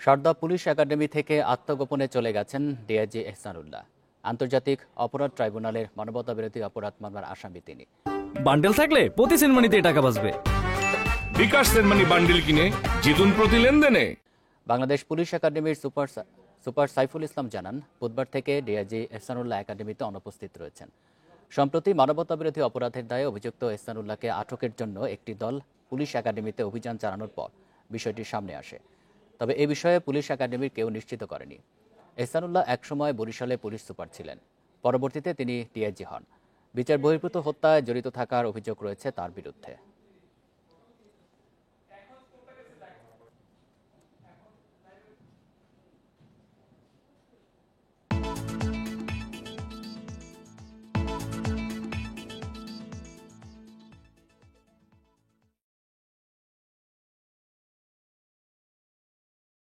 Sarada police academy থেকে আত্মগোপনে চলে গেছেন ডিআইজি এহসানুল্লাহ। আন্তর্জাতিক অপরাধ ট্রাইব্যুনালের মানবতাবিরোধী অপরাধ মামলার আসামি তিনি। বান্ডেল থাকলে প্রতি সেনমানিতে টাকা বাঁচবে। বিকাশ সেনমানি বান্ডেল কিনে জিতুন প্রতি লেনদেনে। বাংলাদেশ পুলিশ একাডেমির সুপার সাইফুল ইসলাম জানান, বুধবার থেকে ডিআইজি এহসানুল্লাহ একাডেমিতে অনুপস্থিত রয়েছেন। সম্প্রতি মানবতাবিরোধী অপরাধের দায়ে অভিযুক্ত এহসানুল্লাহকে আটকের জন্য একটি দল পুলিশ একাডেমিতে অভিযান চালানোর পর বিষয়টি সামনে আসে। তবে এ বিষয়ে পুলিশ একাডেমির কেউ নিশ্চিত করেনি। এহসানুল্লাহ একসময় বরিশালে পুলিশ সুপার ছিলেন। পরবর্তীতে তিনি ডিআইজি হন। বিচার বহির্ভূত হত্যায় জড়িত থাকার অভিযোগ রয়েছে তার বিরুদ্ধে।